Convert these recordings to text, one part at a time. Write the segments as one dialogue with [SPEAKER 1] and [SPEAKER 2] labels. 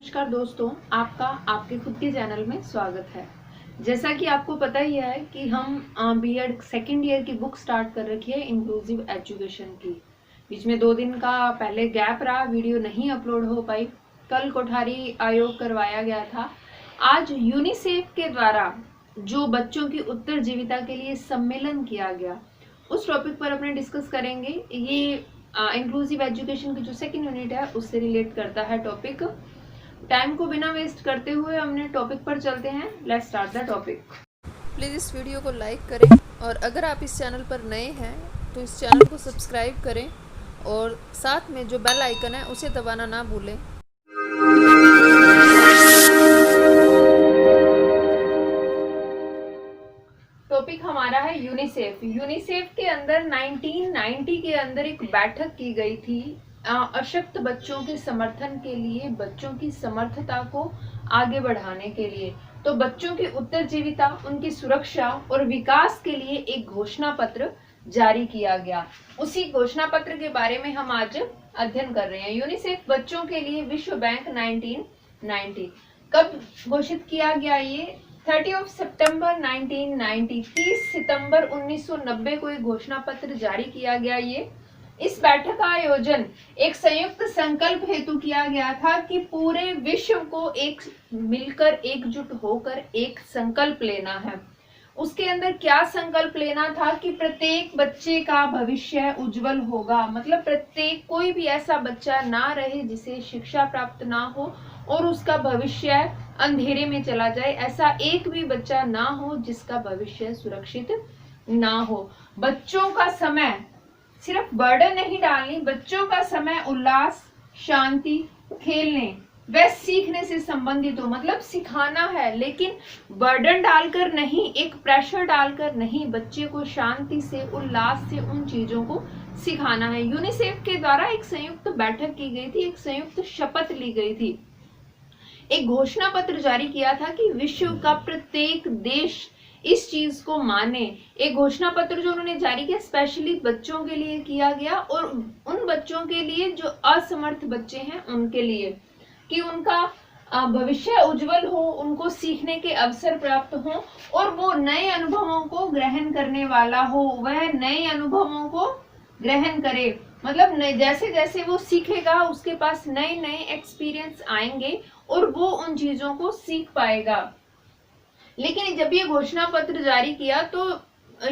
[SPEAKER 1] नमस्कार दोस्तों, आपका आपके खुद के चैनल में स्वागत है। जैसा कि आपको पता ही है कि हम बीएड सेकेंड ईयर की बुक स्टार्ट कर रखी है इंक्लूसिव एजुकेशन की। बीच में 2 दिन का पहले गैप रहा, वीडियो नहीं अपलोड हो पाई। कल कोठारी आयोग करवाया गया था। आज यूनिसेफ के द्वारा जो बच्चों की उत्तरजीविता के लिए सम्मेलन किया गया, उस टॉपिक पर अपने डिस्कस करेंगे। ये इंक्लूसिव एजुकेशन की जो सेकेंड यूनिट है उससे रिलेट करता है टॉपिक। टाइम को बिना वेस्ट करते हुए हमने टॉपिक पर चलते हैं। Let's start the topic.
[SPEAKER 2] Please इस वीडियो को लाइक करें और अगर आप इस चैनल पर नए हैं तो इस चैनल को सब्सक्राइब करें और साथ में जो बेल आइकन है उसे दबाना ना भूलें।
[SPEAKER 1] टॉपिक हमारा है यूनिसेफ। यूनिसेफ के अंदर 1990 के अंदर एक बैठक की गई थी अशक्त बच्चों के समर्थन के लिए, बच्चों की समर्थता को आगे बढ़ाने के लिए। तो बच्चों की उत्तरजीविता, उनकी सुरक्षा और विकास के लिए एक घोषणा पत्र जारी किया गया। उसी घोषणा पत्र के बारे में हम आज अध्ययन कर रहे हैं। यूनिसेफ बच्चों के लिए विश्व बैंक 1990 कब घोषित किया गया? ये 30 सितंबर 1990, 30 सितंबर 1990 को एक घोषणा पत्र जारी किया गया। ये इस बैठक का आयोजन एक संयुक्त संकल्प हेतु किया गया था कि पूरे विश्व को एक मिलकर एकजुट होकर एक संकल्प लेना है। उसके अंदर क्या संकल्प लेना था कि प्रत्येक बच्चे का भविष्य उज्जवल होगा। मतलब प्रत्येक कोई भी ऐसा बच्चा ना रहे जिसे शिक्षा प्राप्त ना हो और उसका भविष्य अंधेरे में चला जाए। ऐसा एक भी बच्चा ना हो जिसका भविष्य सुरक्षित ना हो। बच्चों का समय सिर्फ बर्डन नहीं डालनी, बच्चों का समय उल्लास, शांति, खेलने व सीखने से संबंधित हो। मतलब सिखाना है लेकिन बर्डन डालकर नहीं, एक प्रेशर डालकर नहीं, बच्चे को शांति से, उल्लास से उन चीजों को सिखाना है। यूनिसेफ के द्वारा एक संयुक्त बैठक की गई थी, एक संयुक्त शपथ ली गई थी, एक घोषणा पत्र जारी किया था कि विश्व का प्रत्येक देश इस चीज को माने। एक घोषणा पत्र जो उन्होंने जारी किया स्पेशली बच्चों के लिए किया गया और उन बच्चों के लिए जो असमर्थ बच्चे हैं उनके लिए, कि उनका भविष्य उज्जवल हो, उनको सीखने के अवसर प्राप्त हो और वो नए अनुभवों को ग्रहण करने वाला हो, वह नए अनुभवों को ग्रहण करे। मतलब जैसे जैसे वो सीखेगा उसके पास नए नए एक्सपीरियंस आएंगे और वो उन चीजों को सीख पाएगा। लेकिन जब ये घोषणा पत्र जारी किया तो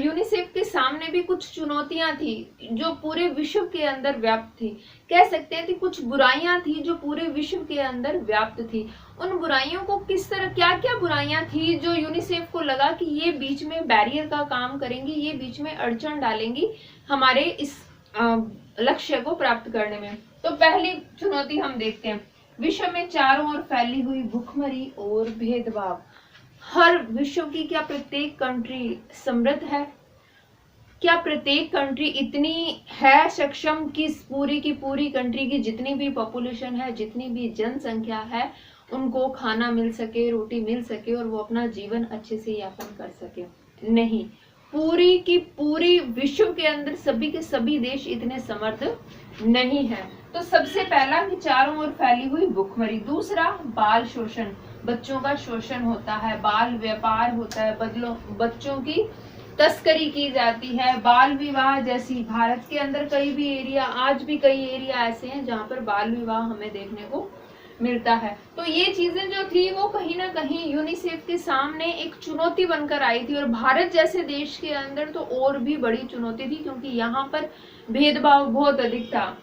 [SPEAKER 1] यूनिसेफ के सामने भी कुछ चुनौतियां थी जो पूरे विश्व के अंदर व्याप्त थी। कह सकते हैं कि कुछ बुराइयां थी जो पूरे विश्व के अंदर व्याप्त थी। उन बुराइयों को किस तरह, क्या क्या बुराइयां थी जो यूनिसेफ को लगा कि ये बीच में बैरियर का काम करेंगी, ये बीच में अड़चन डालेंगी हमारे इस लक्ष्य को प्राप्त करने में। तो पहली चुनौती हम देखते हैं, विश्व में चारों ओर फैली हुई भुखमरी और भेदभाव। हर विश्व की क्या प्रत्येक कंट्री समृद्ध है? क्या प्रत्येक कंट्री इतनी है सक्षम कि पूरी की पूरी कंट्री की जितनी भी पॉपुलेशन है, जितनी भी जनसंख्या है, उनको खाना मिल सके, रोटी मिल सके और वो अपना जीवन अच्छे से यापन कर सके? नहीं, पूरी की पूरी विश्व के अंदर सभी के सभी देश इतने समर्थ नहीं है। तो सबसे पहला कि चारों ओर फैली हुई भुखमरी। दूसरा, बाल शोषण, बच्चों का शोषण होता है, बाल व्यापार होता है, बच्चों की तस्करी की जाती है, बाल विवाह जैसी। भारत के अंदर कई भी एरिया, आज भी कई एरिया ऐसे हैं जहाँ पर बाल विवाह हमें देखने को मिलता है। तो ये चीजें जो थी वो कहीं ना कहीं यूनिसेफ के सामने एक चुनौती बनकर आई थी और भारत जैसे देश के अंदर तो और भी बड़ी चुनौती थी क्योंकि यहाँ पर भेदभाव बहुत अधिक था।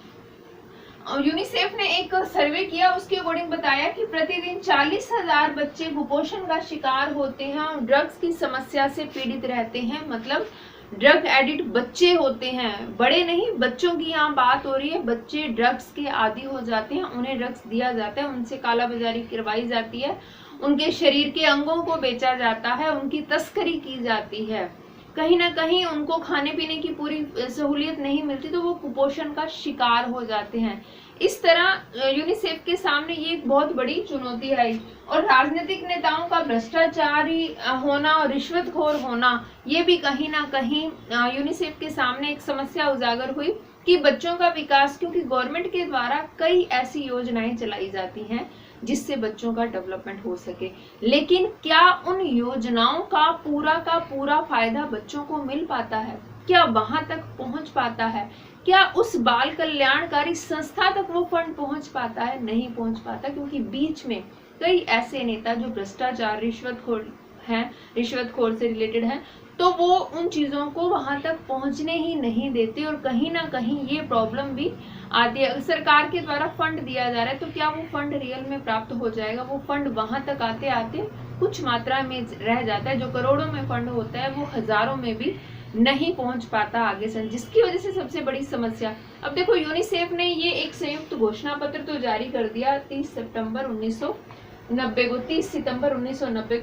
[SPEAKER 1] यूनिसेफ ने एक सर्वे किया, उसके अकॉर्डिंग बताया कि प्रतिदिन 40,000 बच्चे कुपोषण का शिकार होते हैं और ड्रग्स की समस्या से पीड़ित रहते हैं। मतलब ड्रग एडिक्ट बच्चे होते हैं, बड़े नहीं, बच्चों की यहाँ बात हो रही है। बच्चे ड्रग्स के आदी हो जाते हैं, उन्हें ड्रग्स दिया जाता है, उनसे कालाबाजारी करवाई जाती है, उनके शरीर के अंगों को बेचा जाता है, उनकी तस्करी की जाती है, कहीं ना कहीं उनको खाने पीने की पूरी सहूलियत नहीं मिलती तो वो कुपोषण का शिकार हो जाते हैं। इस तरह यूनिसेफ के सामने ये एक बहुत बड़ी चुनौती आई। और राजनीतिक नेताओं का भ्रष्टाचारी होना और रिश्वतखोर होना, ये भी कहीं ना कहीं यूनिसेफ के सामने एक समस्या उजागर हुई कि बच्चों का विकास, क्योंकि गवर्नमेंट के द्वारा कई ऐसी योजनाएं चलाई जाती हैं जिससे बच्चों का डेवलपमेंट हो सके। लेकिन क्या उन योजनाओं का पूरा फायदा बच्चों को मिल पाता है? क्या वहां तक पहुंच पाता है? क्या उस बाल कल्याणकारी संस्था तक वो फंड पहुंच पाता है? नहीं पहुंच पाता, क्योंकि बीच में कई ऐसे नेता जो भ्रष्टाचार, रिश्वतखोर से रिलेटेड हैं, तो वो उन चीजों को वहां तक पहुंचने ही नहीं देते और कहीं ना कहीं ये प्रॉब्लम भी आती है। सरकार के द्वारा फंड दिया जा रहा है तो क्या वो फंड रियल में प्राप्त हो जाएगा? वो फंड वहां तक आते आते कुछ मात्रा में रह जाता है। जो करोड़ों में फंड होता है वो हजारों में भी नहीं पहुंच पाता आगे से, जिसकी वजह से सबसे बड़ी समस्या। अब देखो, यूनिसेफ ने ये एक संयुक्त घोषणा पत्र तो जारी कर दिया 30 सितंबर 1990 को 30 सितंबर 1990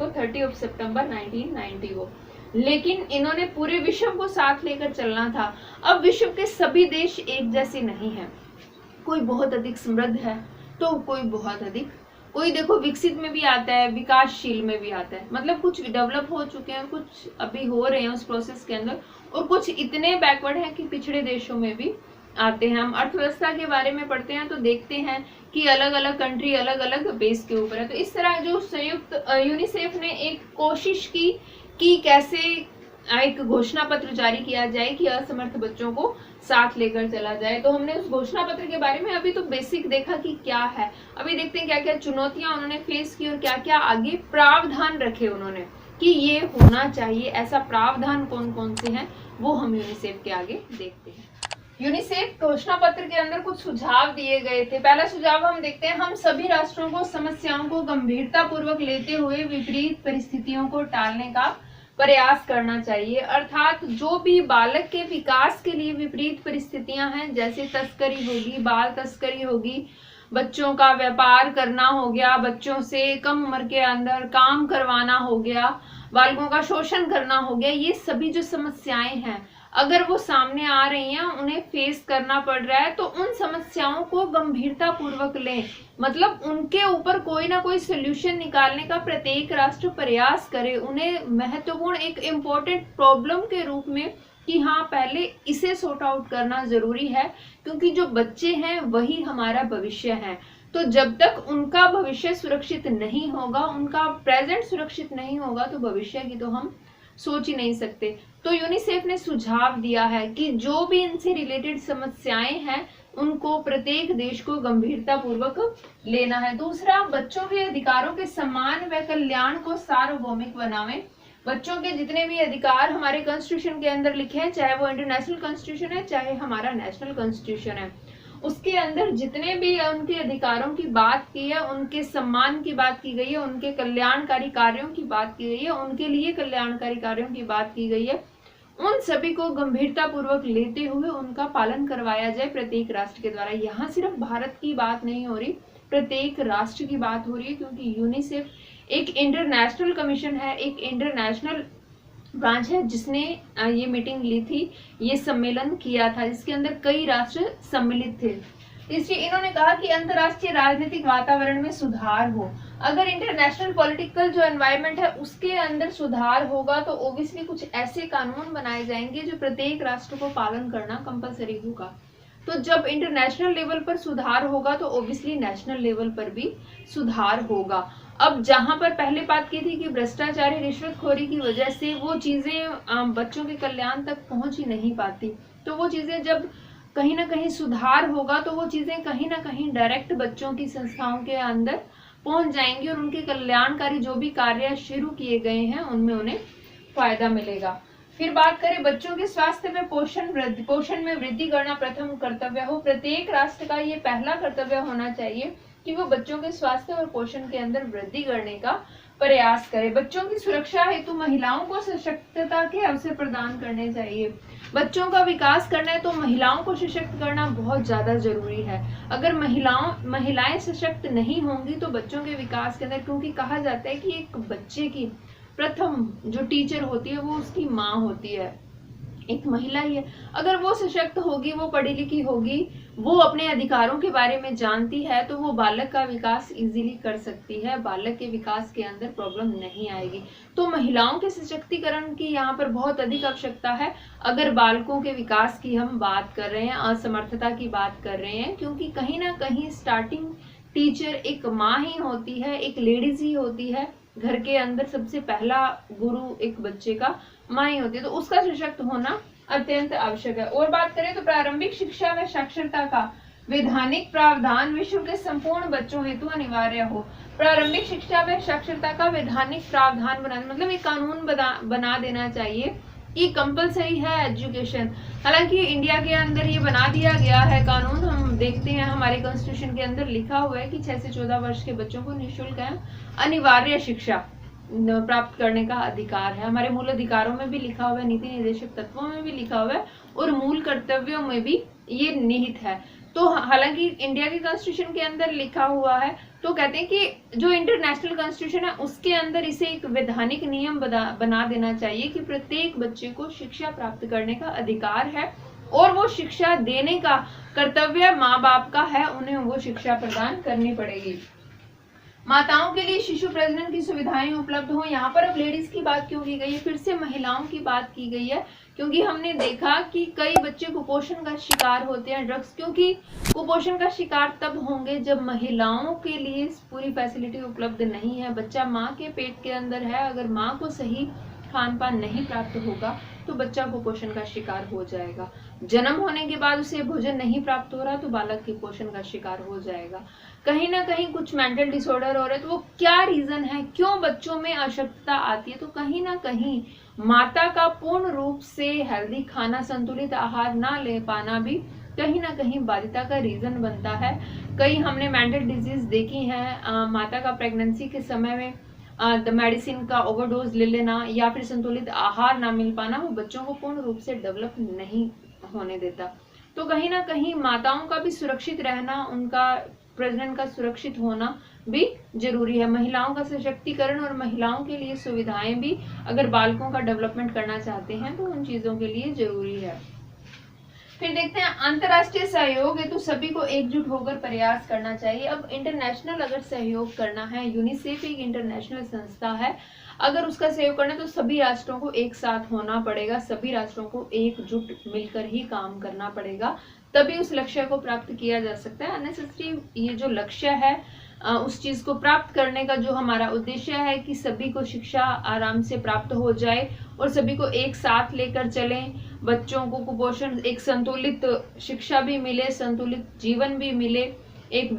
[SPEAKER 1] को, लेकिन इन्होंने पूरे विश्व को साथ लेकर चलना था। अब विश्व के सभी देश एक जैसे नहीं हैं, कोई बहुत अधिक समृद्ध है तो कोई देखो विकसित में भी आता है, विकासशील में भी आता है, मतलब कुछ डेवलप हो चुके हैं, कुछ अभी हो रहे हैं उस प्रोसेस के अंदर, और कुछ इतने बैकवर्ड हैं कि पिछड़े देशों में भी आते हैं। हम अर्थव्यवस्था के बारे में पढ़ते हैं तो देखते हैं कि अलग अलग कंट्री अलग अलग बेस के ऊपर है। तो इस तरह जो संयुक्त यूनिसेफ ने एक कोशिश की कि कैसे एक घोषणा पत्र जारी किया जाए कि असमर्थ बच्चों को साथ लेकर चला जाए। तो हमने उस घोषणा पत्र के बारे में अभी तो बेसिक देखा कि क्या है। अभी देखते हैं क्या क्या चुनौतियां उन्होंने फेस की और क्या क्या आगे प्रावधान रखे उन्होंने कि ये होना चाहिए। ऐसा प्रावधान कौन कौन से हैं वो हम यूनिसेफ के आगे देखते हैं। यूनिसेफ घोषणा पत्र के अंदर कुछ सुझाव दिए गए थे। पहला सुझाव हम देखते हैं, हम सभी राष्ट्रों को समस्याओं को गंभीरता पूर्वक लेते हुए विपरीत परिस्थितियों को टालने का प्रयास करना चाहिए। अर्थात जो भी बालक के विकास के लिए विपरीत परिस्थितियां हैं, जैसे तस्करी होगी, बाल तस्करी होगी, बच्चों का व्यापार करना हो गया, बच्चों से कम उम्र के अंदर काम करवाना हो गया, बालकों का शोषण करना हो गया, ये सभी जो समस्याएं हैं अगर वो सामने आ रही हैं, उन्हें फेस करना पड़ रहा है, तो उन समस्याओं को गंभीरता पूर्वक लें। मतलब उनके ऊपर कोई ना कोई सोल्यूशन निकालने का प्रत्येक राष्ट्र प्रयास करे, उन्हें महत्वपूर्ण एक इम्पोर्टेंट प्रॉब्लम के रूप में कि हाँ पहले इसे सॉर्ट आउट करना जरूरी है, क्योंकि जो बच्चे हैं वही हमारा भविष्य है। तो जब तक उनका भविष्य सुरक्षित नहीं होगा, उनका प्रेजेंट सुरक्षित नहीं होगा, तो भविष्य की तो हम सोच ही नहीं सकते। तो यूनिसेफ ने सुझाव दिया है कि जो भी इनसे रिलेटेड समस्याएं हैं उनको प्रत्येक देश को गंभीरता पूर्वक लेना है। दूसरा, बच्चों के अधिकारों के सम्मान व कल्याण को सार्वभौमिक बनावें। बच्चों के जितने भी अधिकार हमारे कॉन्स्टिट्यूशन के अंदर लिखे हैं, चाहे वो इंटरनेशनल कॉन्स्टिट्यूशन है चाहे हमारा नेशनल कॉन्स्टिट्यूशन है, उसके अंदर जितने भी उनके अधिकारों की बात की है, उनके सम्मान की बात की गई है, उनके कल्याणकारी कार्यों की बात की गई है, उनके लिए कल्याणकारी कार्यों की बात की गई है, उन सभी को गंभीरता पूर्वक लेते हुए उनका पालन करवाया जाए प्रत्येक राष्ट्र के द्वारा। यहाँ सिर्फ भारत की बात नहीं हो रही, प्रत्येक राष्ट्र की बात हो रही है, क्योंकि यूनिसेफ एक इंटरनेशनल कमीशन है, एक इंटरनेशनल ब्रांच है जिसने ये मीटिंग ली थी, ये सम्मेलन किया था, जिसके अंदर कई राष्ट्र सम्मिलित थे। इसलिए इन्होंने कहा कि अंतर्राष्ट्रीय राजनीतिक वातावरण में सुधार हो। अगर इंटरनेशनल पॉलिटिकल जो एनवायरनमेंट है उसके अंदर सुधार होगा तो ओबियसली कुछ ऐसे कानून बनाए जाएंगे जो प्रत्येक राष्ट्र को पालन करना कंपलसरी होगा। तो जब इंटरनेशनल लेवल पर सुधार होगा तो ओबियसली नेशनल लेवल पर भी सुधार होगा। अब जहां पर पहले बात की थी कि भ्रष्टाचारी, रिश्वतखोरी की वजह से वो चीजें बच्चों के कल्याण तक पहुंच ही नहीं पाती, तो वो चीजें जब कहीं ना कहीं सुधार होगा तो वो चीजें कहीं ना कहीं डायरेक्ट बच्चों की संस्थाओं के अंदर पहुंच जाएंगी और उनके कल्याणकारी जो भी कार्य शुरू किए गए हैं उनमें उन्हें फायदा मिलेगा। फिर बात करें बच्चों के स्वास्थ्य में पोषण में वृद्धि करना प्रथम कर्तव्य हो। प्रत्येक राष्ट्र का ये पहला कर्तव्य होना चाहिए कि वो बच्चों के स्वास्थ्य और पोषण के अंदर वृद्धि करने का प्रयास करे। बच्चों की सुरक्षा हेतु महिलाओं को सशक्तता के अवसर प्रदान करने चाहिए। बच्चों का विकास करना है तो महिलाओं को सशक्त करना बहुत ज्यादा जरूरी है। अगर महिलाएं सशक्त नहीं होंगी तो बच्चों के विकास के अंदर, क्योंकि कहा जाता है कि एक बच्चे की प्रथम जो टीचर होती है वो उसकी माँ होती है, एक महिला ही है। अगर वो सशक्त होगी, वो पढ़ी लिखी होगी, वो अपने अधिकारों के बारे में जानती है, तो वो बालक का विकास इजीली कर सकती है, बालक के विकास के अंदर प्रॉब्लम नहीं आएगी। तो महिलाओं के सशक्तिकरण की यहाँ पर बहुत अधिक आवश्यकता है अगर बालकों के विकास की हम बात कर रहे हैं, असमर्थता की बात कर रहे हैं, क्योंकि कहीं ना कहीं स्टार्टिंग टीचर एक माँ ही होती है, एक लेडीज ही होती है। घर के अंदर सबसे पहला गुरु एक बच्चे का माँ ही होती है, तो उसका सशक्त होना अत्यंत आवश्यक है। और बात करें तो प्रारंभिक शिक्षा व साक्षरता का वैधानिक प्रावधान विश्व के संपूर्ण बच्चों हेतु अनिवार्य हो। प्रारंभिक शिक्षा व साक्षरता का वैधानिक प्रावधान बना, मतलब एक कानून बना देना चाहिए कि कंपलसरी है एजुकेशन। हालांकि इंडिया के अंदर ये बना दिया गया है कानून, हम देखते हैं हमारे कॉन्स्टिट्यूशन के अंदर लिखा हुआ है कि 6 से 14 वर्ष के बच्चों को निःशुल्क अनिवार्य शिक्षा प्राप्त करने का अधिकार है। हमारे मूल अधिकारों में भी लिखा हुआ है, नीति निर्देशक तत्वों में भी लिखा हुआ है और मूल कर्तव्यों में भी ये निहित है। तो हालांकि इंडिया के कॉन्स्टिट्यूशन के अंदर लिखा हुआ है, तो कहते हैं कि जो इंटरनेशनल कॉन्स्टिट्यूशन है उसके अंदर इसे एक वैधानिक नियम बना देना चाहिए कि प्रत्येक बच्चे को शिक्षा प्राप्त करने का अधिकार है और वो शिक्षा देने का कर्तव्य माँ बाप का है, उन्हें वो शिक्षा प्रदान करनी पड़ेगी। माताओं के लिए शिशु प्रजनन की सुविधाएं उपलब्ध हो। यहाँ पर अब लेडीज की बात क्यों की गई है, फिर से महिलाओं की बात की गई है, क्योंकि हमने देखा कि कई बच्चे कुपोषण का शिकार होते हैं, ड्रग्स, क्योंकि कुपोषण का शिकार तब होंगे जब महिलाओं के लिए पूरी फैसिलिटी उपलब्ध नहीं है। बच्चा माँ के पेट के अंदर है, अगर माँ को सही खान पान नहीं प्राप्त होगा तो बच्चा कुपोषण का शिकार हो जाएगा। जन्म होने के बाद उसे भोजन नहीं प्राप्त हो रहा तो बालक कुपोषण का शिकार हो जाएगा। कहीं ना कहीं कुछ मेंटल डिसऑर्डर हो रहे, तो वो क्या रीजन है, क्यों बच्चों में अशक्तता आती है, तो कहीं ना कहीं माता का पूर्ण रूप से हेल्दी खाना, संतुलित आहार ना ले पाना भी कहीं ना कहीं बाध्यता का रीजन बनता है। कई हमने मेंटल डिजीज देखी है, माता का प्रेगनेंसी के समय में मेडिसिन का ओवरडोज ले लेना या फिर संतुलित आहार ना मिल पाना, वो बच्चों को पूर्ण रूप से डेवलप नहीं होने देता। तो कहीं ना कहीं माताओं का भी सुरक्षित रहना, उनका प्रजनन का सुरक्षित होना भी जरूरी है। महिलाओं का सशक्तिकरण और महिलाओं के लिए सुविधाएं भी अगर बालकों का डेवलपमेंट करना चाहते हैं तो उन चीजों के लिए जरूरी है। फिर देखते हैं अंतर्राष्ट्रीय सहयोग है, तो सभी को एकजुट होकर प्रयास करना चाहिए। अब इंटरनेशनल अगर सहयोग करना है, यूनिसेफ एक इंटरनेशनल संस्था है, अगर उसका सहयोग करना है तो सभी राष्ट्रों को एक साथ होना पड़ेगा, सभी राष्ट्रों को एकजुट मिलकर ही काम करना पड़ेगा, तभी उस लक्ष्य को प्राप्त किया जा सकता है। अननेसेसरी ये जो लक्ष्य है उस चीज को प्राप्त करने का जो हमारा उद्देश्य है कि सभी को शिक्षा आराम से प्राप्त हो जाए और सभी को एक साथ लेकर चलें, बच्चों को कुपोषण, एक संतुलित शिक्षा भी मिले, संतुलित जीवन भी मिले, एक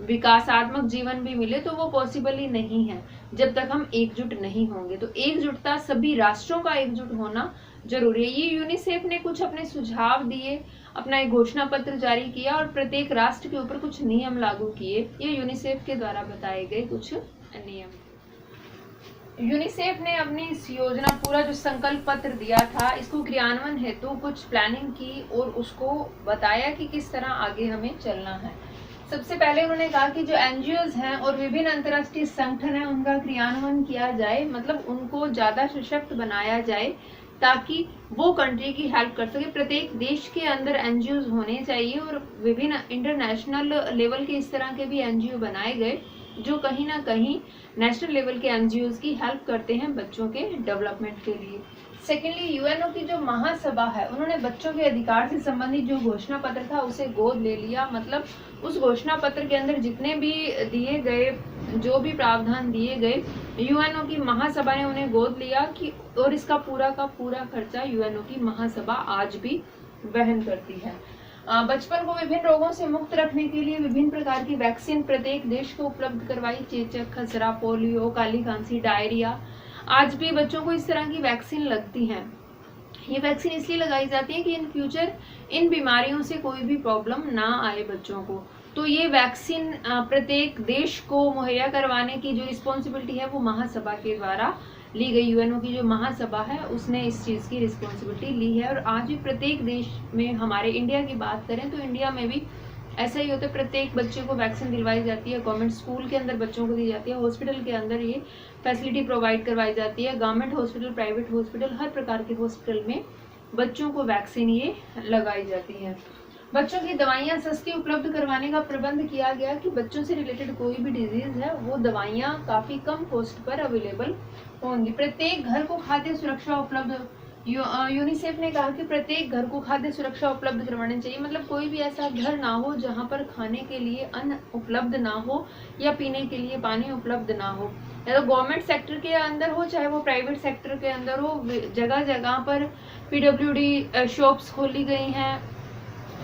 [SPEAKER 1] विकासात्मक जीवन भी मिले, तो वो पॉसिबल ही नहीं है जब तक हम एकजुट नहीं होंगे। तो एकजुटता, सभी राष्ट्रों का एकजुट होना जरूरी है। ये यूनिसेफ ने कुछ अपने सुझाव दिए, अपना एक घोषणा पत्र जारी किया और प्रत्येक राष्ट्र के ऊपर कुछ नियम लागू किए। ये यूनिसेफ के द्वारा बताए गए कुछ नियम। यूनिसेफ ने अपनी इस योजना, पूरा जो संकल्प पत्र दिया था, इसको क्रियान्वयन हेतु कुछ प्लानिंग की और उसको बताया कि किस तरह आगे हमें चलना है। सबसे पहले उन्होंने कहा कि जो एनजीओज हैं और विभिन्न अंतर्राष्ट्रीय संगठन हैं उनका क्रियान्वयन किया जाए, मतलब उनको ज्यादा सशक्त बनाया जाए ताकि वो कंट्री की हेल्प कर सके। प्रत्येक देश के अंदर एनजीओज होने चाहिए और विभिन्न इंटरनेशनल लेवल के इस तरह के भी एनजीओ बनाए गए जो कहीं ना कहीं नेशनल लेवल के एनजीओज की हेल्प करते हैं बच्चों के डेवलपमेंट के लिए। सेकेंडली, यूएनओ की जो महासभा है उन्होंने बच्चों के अधिकार से संबंधित जो घोषणा पत्र था उसे गोद ले लिया। मतलब उस घोषणा पत्र के अंदर जितने भी दिए गए, जो भी प्रावधान दिए गए, यूएनओ की महासभा ने उन्हें गोद लिया कि और इसका पूरा का पूरा खर्चा यूएनओ की महासभा आज भी वहन करती है। बचपन को विभिन्न रोगों से मुक्त रखने के लिए विभिन्न प्रकार की वैक्सीन प्रत्येक देश को उपलब्ध करवाई। चेचक, खसरा, पोलियो, काली खांसी, डायरिया, आज भी बच्चों को इस तरह की वैक्सीन लगती हैं। ये वैक्सीन इसलिए लगाई जाती है कि इन फ्यूचर इन बीमारियों से कोई भी प्रॉब्लम ना आए बच्चों को। तो ये वैक्सीन प्रत्येक देश को मुहैया करवाने की जो रिस्पॉन्सिबिलिटी है वो महासभा के द्वारा ली गई। यूएनओ की जो महासभा है उसने इस चीज की रिस्पॉन्सिबिलिटी ली है और आज भी प्रत्येक देश में, हमारे इंडिया की बात करें तो इंडिया में भी ऐसा ही होता है, प्रत्येक बच्चे को वैक्सीन दिलवाई जाती है। गवर्नमेंट स्कूल के अंदर बच्चों को दी जाती है, हॉस्पिटल के अंदर ये फैसिलिटी प्रोवाइड करवाई जाती है। गवर्नमेंट हॉस्पिटल, प्राइवेट हॉस्पिटल, हर प्रकार के हॉस्पिटल में बच्चों को वैक्सीन ये लगाई जाती है। बच्चों की दवाइयाँ सस्ती उपलब्ध करवाने का प्रबंध किया गया कि बच्चों से रिलेटेड कोई भी डिजीज है वो दवाइयाँ काफी कम कॉस्ट पर अवेलेबल होंगी। प्रत्येक घर को खाद्य सुरक्षा उपलब्ध यूनिसेफ ने कहा कि प्रत्येक घर को खाद्य सुरक्षा उपलब्ध करवानी चाहिए। मतलब कोई भी ऐसा घर ना हो जहां पर खाने के लिए अन्न उपलब्ध ना हो या पीने के लिए पानी उपलब्ध ना हो, या तो गवर्नमेंट सेक्टर के अंदर हो चाहे वो प्राइवेट सेक्टर के अंदर हो। जगह जगह पर PWD शॉप्स खोली गई हैं,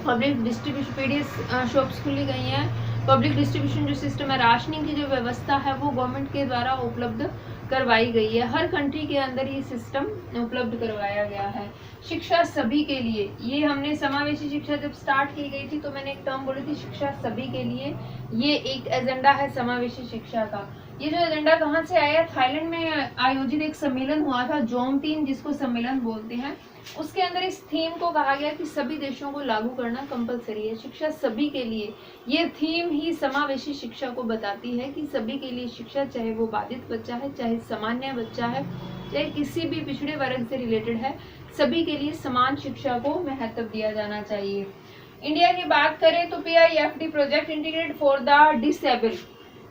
[SPEAKER 1] पब्लिक डिस्ट्रीब्यूशन PDS शॉप्स खोली गई हैं। पब्लिक डिस्ट्रीब्यूशन जो सिस्टम है, राशनिंग की जो व्यवस्था है वो गवर्नमेंट के द्वारा उपलब्ध करवाई गई है। हर कंट्री के अंदर ये सिस्टम उपलब्ध करवाया गया है। शिक्षा सभी के लिए, ये हमने समावेशी शिक्षा जब स्टार्ट की गई थी तो मैंने एक टर्म बोली थी शिक्षा सभी के लिए। ये एक एजेंडा है समावेशी शिक्षा का। ये जो एजेंडा कहाँ से आया? थाईलैंड में आयोजित एक सम्मेलन हुआ था, जोम3 जिसको सम्मेलन बोलते हैं। उसके अंदर इस थीम को कहा गया कि सभी देशों को लागू करना कंपलसरी है, शिक्षा सभी के लिए। ये थीम ही समावेशी शिक्षा को बताती है कि सभी के लिए शिक्षा, चाहे वो बाधित बच्चा है, चाहे सामान्य बच्चा है, चाहे किसी भी पिछड़े वर्ग से रिलेटेड है, सभी के लिए समान शिक्षा को महत्व दिया जाना चाहिए। इंडिया की बात करें तो PIFD project integrated for the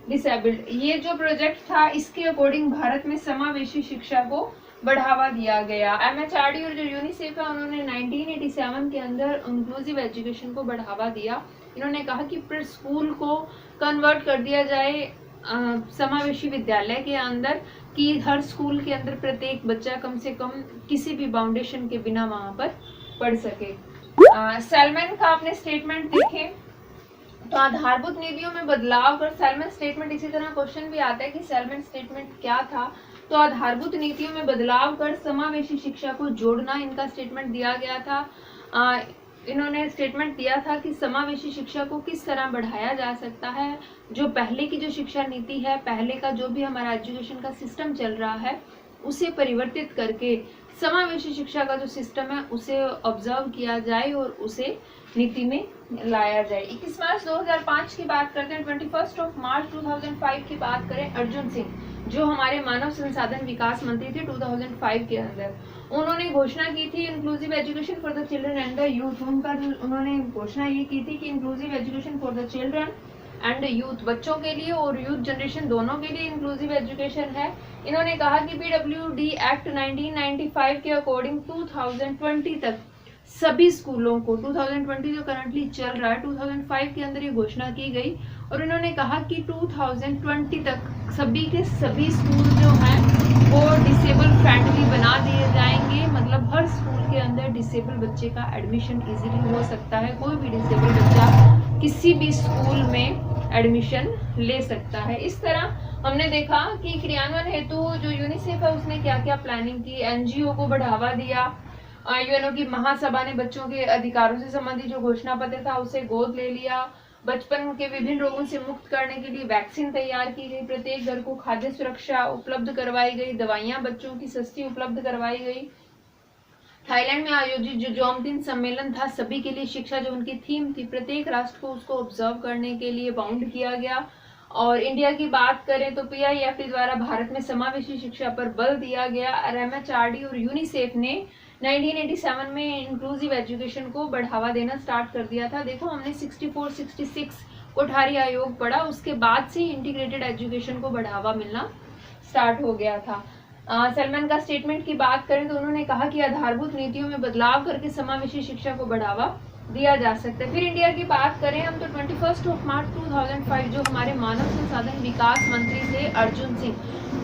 [SPEAKER 1] disabled, ये जो प्रोजेक्ट था इसके अकॉर्डिंग भारत में समावेशी शिक्षा को बढ़ावा दिया गया। MHRD और जो यूनिसेफ है उन्होंने 1987 के अंदर इंक्लूसिव एजुकेशन को बढ़ावा दिया। इन्होंने कहा कि प्री स्कूल को कन्वर्ट कर दिया जाए समावेशी विद्यालय के अंदर, कि हर स्कूल के अंदर प्रत्येक बच्चा कम से कम किसी भी बाउंडेशन के बिना वहां पर पढ़ सके। सैलमन का आपने स्टेटमेंट देखे तो आधारभूत नीतियों में बदलाव कर, सैलमन स्टेटमेंट, इसी तरह क्वेश्चन भी आता है कि सैलमन स्टेटमेंट क्या था, तो आधारभूत नीतियों में बदलाव कर समावेशी शिक्षा को जोड़ना इनका स्टेटमेंट दिया गया था। इन्होंने स्टेटमेंट दिया था कि समावेशी शिक्षा को किस तरह बढ़ाया जा सकता है। जो पहले की जो शिक्षा नीति है, पहले का जो भी हमारा एजुकेशन का सिस्टम चल रहा है उसे परिवर्तित करके समावेशी शिक्षा का जो सिस्टम है उसे ऑब्जर्व किया जाए और उसे नीति में लाया जाए। 21 मार्च 2005 की बात करते हैं। 21 मार्च 2005 की बात करें, अर्जुन सिंह जो हमारे मानव संसाधन विकास मंत्री थे 2005 के अंदर, उन्होंने घोषणा की थी inclusive education for the children and the youth. उन्होंने घोषणा ये की थी कि inclusive education for the children and youth, बच्चों के लिए और यूथ जनरेशन दोनों के लिए इंक्लूसिव एजुकेशन है। इन्होंने कहा कि PWD एक्ट 1995 के अकॉर्डिंग 2020 तक सभी स्कूलों को, 2020 जो करंटली चल रहा है, 2005 के अंदर ये घोषणा की गई और इन्होंने कहा कि 2020 तक सभी के सभी स्कूल जो हैं वो डिसेबल फ्रेंडली बना दिए जाएंगे। मतलब हर स्कूल के अंदर डिसेबल बच्चे का एडमिशन इजीली हो सकता है, कोई भी डिसेबल बच्चा किसी भी स्कूल में एडमिशन ले सकता है। इस तरह हमने देखा कि क्रियान्वयन हेतु जो यूनिसेफ है उसने क्या क्या प्लानिंग की, NGO को बढ़ावा दिया, UNO की महासभा ने बच्चों के अधिकारों से संबंधित जो घोषणा पत्र था उसे गोद ले लिया, बचपन के विभिन्न रोगों से मुक्त करने के लिए वैक्सीन तैयार की गई, प्रत्येक घर को खाद्य सुरक्षा उपलब्ध करवाई गई, दवाइयां बच्चों की सस्ती उपलब्ध करवाई गई। थाईलैंड में आयोजित जो जोम3 सम्मेलन था, सभी के लिए शिक्षा जो उनकी थीम थी, प्रत्येक राष्ट्र को उसको ऑब्जर्व करने के लिए बाउंड किया गया। और इंडिया की बात करें तो PIFD द्वारा भारत में समावेशी शिक्षा पर बल दिया गया और MHRD और यूनिसेफ ने 1987 में इंक्लूसिव एजुकेशन को बढ़ावा देना स्टार्ट कर दिया था। देखो हमने 64-66 कोठारी आयोग पढ़ा, उसके बाद से इंटीग्रेटेड एजुकेशन को बढ़ावा मिलना स्टार्ट हो गया था। सलमान का स्टेटमेंट की बात करें तो उन्होंने कहा कि आधारभूत नीतियों में बदलाव करके समावेशी शिक्षा को बढ़ावा दिया जा सकता है। फिर इंडिया की बात करें हम तो 21 मार्च 2005 जो हमारे मानव संसाधन विकास मंत्री थे अर्जुन सिंह,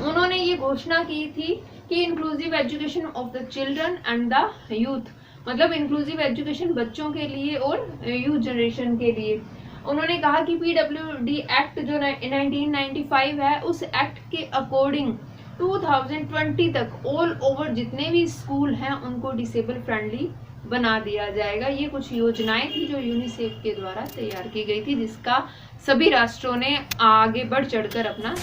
[SPEAKER 1] उन्होंने ये घोषणा की थी कि inclusive education of the children and the youth, मतलब इंक्लूसिव एजुकेशन बच्चों के लिए और यूथ जनरेशन के लिए। उन्होंने कहा कि PWD एक्ट जो 1995 है, उस एक्ट के अकॉर्डिंग 2020 तक ऑल ओवर जितने भी स्कूल हैं उनको डिसेबल फ्रेंडली बना दिया जाएगा। ये कुछ योजनाएं थी जो यूनिसेफ के द्वारा तैयार की गई थी, जिसका सभी राष्ट्रों ने आगे बढ़ चढ़कर अपना